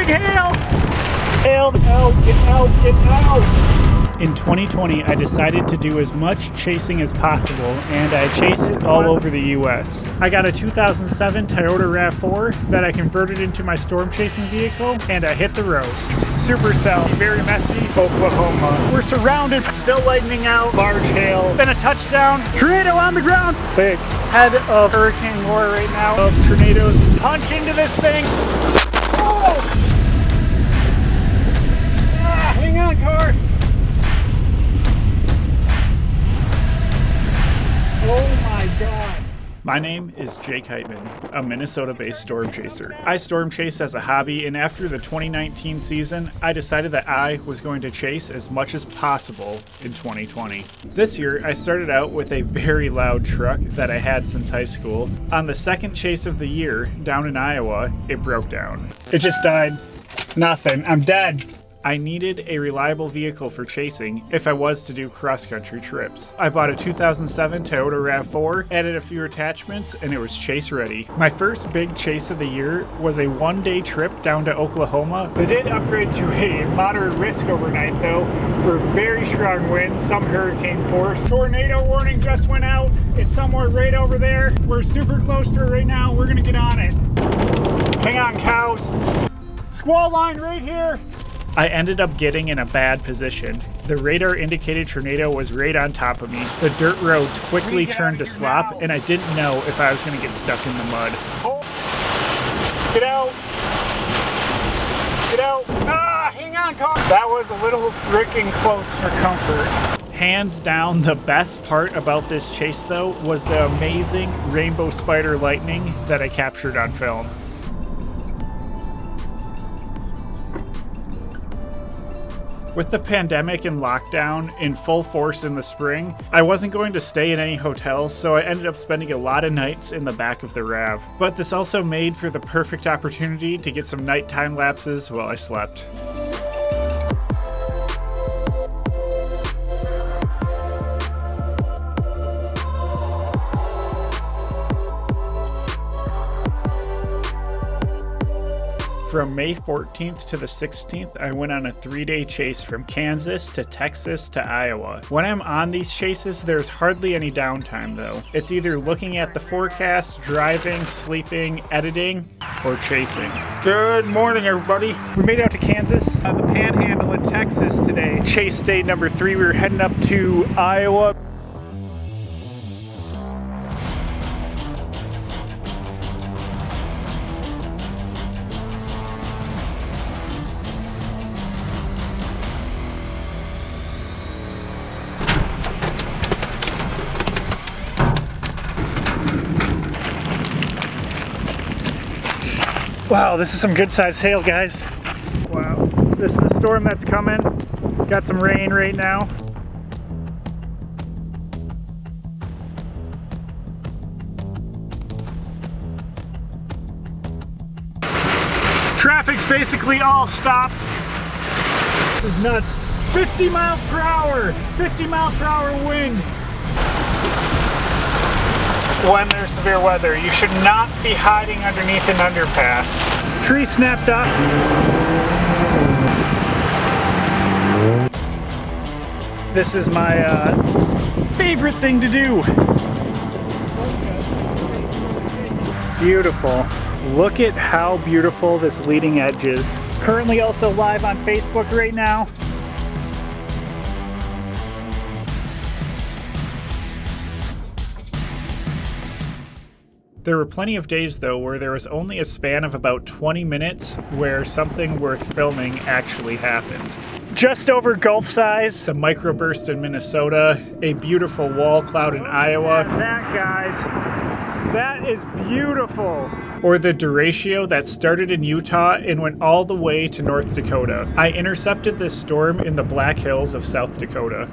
big hail! Hail, out, get out, get out! In 2020, I decided to do as much chasing as possible, and I chased all over the US. I got a 2007 Toyota RAV4 that I converted into my storm chasing vehicle, and I hit the road. Supercell, very messy, Oklahoma. We're surrounded, still lightning out, large hail, then a touchdown, tornado on the ground, sick. Head of Hurricane Laura right now, of tornadoes, punch into this thing. Oh! Ah, hang on, car. Oh my God. My name is Jake Heitman, a Minnesota-based storm chaser. I storm chase as a hobby, and after the 2019 season, I decided that I was going to chase as much as possible in 2020. This year, I started out with a very loud truck that I had since high school. On the second chase of the year, down in Iowa, it broke down. It just died. Nothing. I'm dead. I needed a reliable vehicle for chasing if I was to do cross-country trips. I bought a 2007 Toyota RAV4, added a few attachments, and it was chase ready. My first big chase of the year was a one-day trip down to Oklahoma. They did upgrade to a moderate risk overnight though, for very strong winds, some hurricane force. Tornado warning just went out. It's somewhere right over there. We're super close to it right now. We're gonna get on it. Hang on, cows. Squall line right here. I ended up getting in a bad position. The radar indicated tornado was right on top of me. The dirt roads quickly turned to slop, and I didn't know if I was going to get stuck in the mud. Get out! Get out! Ah, hang on, car! That was a little freaking close for comfort. Hands down, the best part about this chase, though, was the amazing rainbow spider lightning that I captured on film. With the pandemic and lockdown in full force in the spring, I wasn't going to stay in any hotels, so I ended up spending a lot of nights in the back of the RAV. But this also made for the perfect opportunity to get some nighttime lapses while I slept. From May 14th to the 16th, I went on a 3-day chase from Kansas to Texas to Iowa. When I'm on these chases, there's hardly any downtime though. It's either looking at the forecast, driving, sleeping, editing, or chasing. Good morning, everybody. We made it out to Kansas, the Panhandle in Texas today. Chase day number 3, we were heading up to Iowa. Wow, this is some good sized hail, guys. Wow, this is the storm that's coming. Got some rain right now. Traffic's basically all stopped. This is nuts. 50 miles per hour, 50 miles per hour wind. When there's severe weather, you should not be hiding underneath an underpass. Tree snapped up. This is my favorite thing to do. Beautiful. Look at how beautiful this leading edge is. Currently also live on Facebook right now. There were plenty of days though where there was only a span of about 20 minutes where something worth filming actually happened. Just over Gulf size, the microburst in Minnesota, a beautiful wall cloud in Iowa. That, guys, that is beautiful. Or the derecho that started in Utah and went all the way to North Dakota. I intercepted this storm in the Black Hills of South Dakota.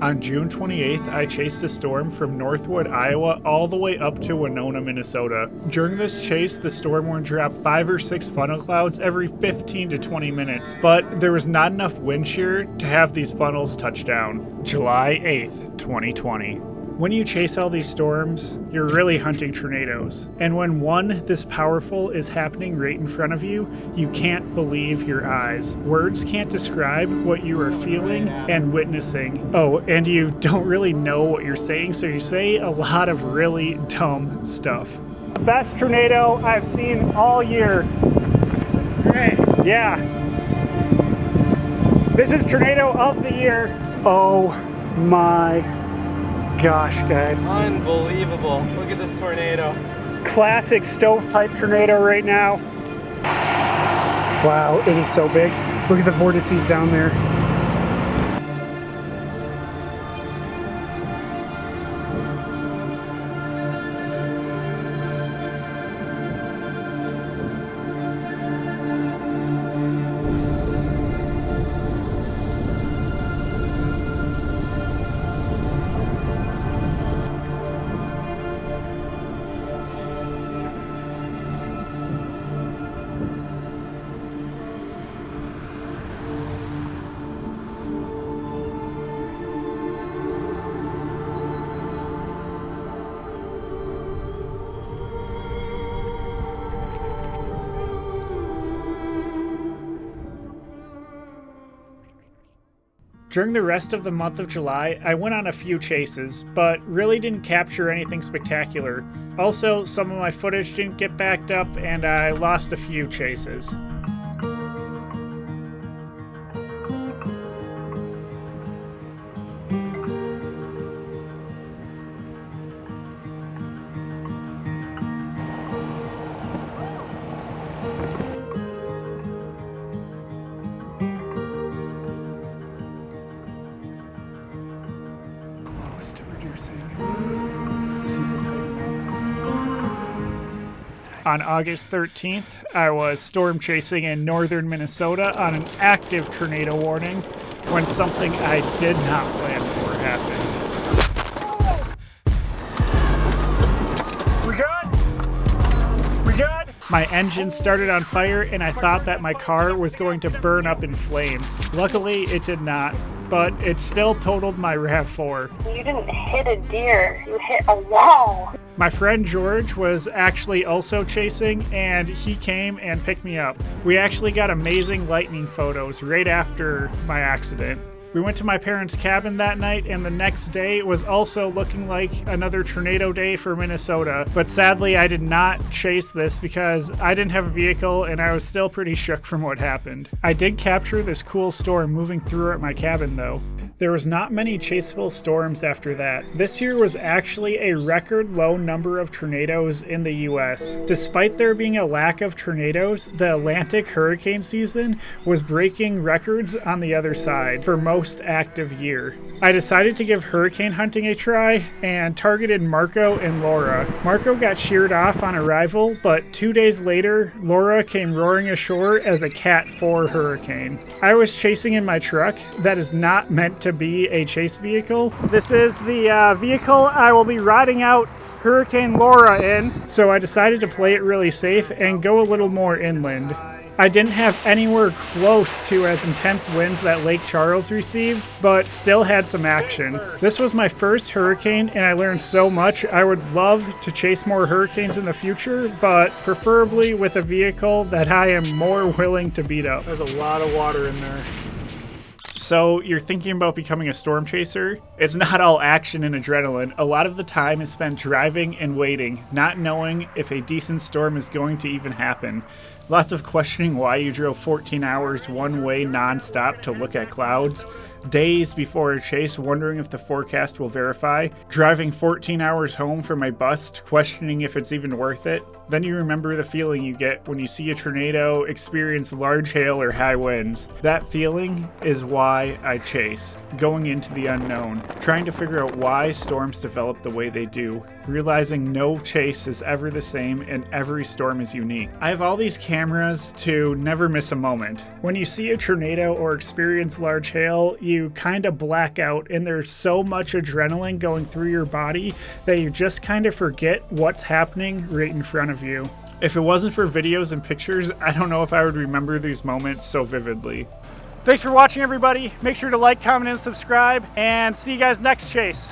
On June 28th, I chased a storm from Northwood, Iowa, all the way up to Winona, Minnesota. During this chase, the storm would drop 5 or 6 funnel clouds every 15 to 20 minutes, but there was not enough wind shear to have these funnels touch down. July 8th, 2020. When you chase all these storms, you're really hunting tornadoes. And when one this powerful is happening right in front of you, you can't believe your eyes. Words can't describe what you are feeling and witnessing. Oh, and you don't really know what you're saying, so you say a lot of really dumb stuff. The best tornado I've seen all year. Great. Yeah. This is tornado of the year. Oh my gosh, guys. Unbelievable. Look at this tornado. Classic stovepipe tornado right now. Wow, it is so big. Look at the vortices down there. During the rest of the month of July, I went on a few chases, but really didn't capture anything spectacular. Also, some of my footage didn't get backed up, and I lost a few chases. On August 13th, I was storm chasing in northern Minnesota on an active tornado warning when something I did not plan for happened. We good? We good? My engine started on fire and I thought that my car was going to burn up in flames. Luckily, it did not, but it still totaled my RAV4. You didn't hit a deer, you hit a wall. My friend George was actually also chasing, and he came and picked me up. We actually got amazing lightning photos right after my accident. We went to my parents' cabin that night, and the next day was also looking like another tornado day for Minnesota. But sadly, I did not chase this because I didn't have a vehicle, and I was still pretty shook from what happened. I did capture this cool storm moving through at my cabin, though. There was not many chaseable storms after that. This year was actually a record low number of tornadoes in the US. Despite there being a lack of tornadoes, the Atlantic hurricane season was breaking records on the other side for most active year. I decided to give hurricane hunting a try and targeted Marco and Laura. Marco got sheared off on arrival, but 2 days later, Laura came roaring ashore as a Cat 4 hurricane. I was chasing in my truck that is not meant to be a chase vehicle. This is the vehicle I will be riding out Hurricane Laura in, so I decided to play it really safe and go a little more inland. I didn't have anywhere close to as intense winds that Lake Charles received, but still had some action. This was my first hurricane, and I learned so much. I would love to chase more hurricanes in the future, but preferably with a vehicle that I am more willing to beat up. There's a lot of water in there. So you're thinking about becoming a storm chaser? It's not all action and adrenaline. A lot of the time is spent driving and waiting, not knowing if a decent storm is going to even happen. Lots of questioning why you drove 14 hours one way non-stop to look at clouds. Days before a chase, wondering if the forecast will verify. Driving 14 hours home from a bust, questioning if it's even worth it. Then you remember the feeling you get when you see a tornado, experience large hail or high winds. That feeling is why I chase, going into the unknown, trying to figure out why storms develop the way they do, realizing no chase is ever the same and every storm is unique. I have all these cameras to never miss a moment. When you see a tornado or experience large hail, you kind of black out, and there's so much adrenaline going through your body that you just kind of forget what's happening right in front of you. If it wasn't for videos and pictures, I don't know if I would remember these moments so vividly. Thanks for watching, everybody. Make sure to like, comment, and subscribe, and see you guys next chase.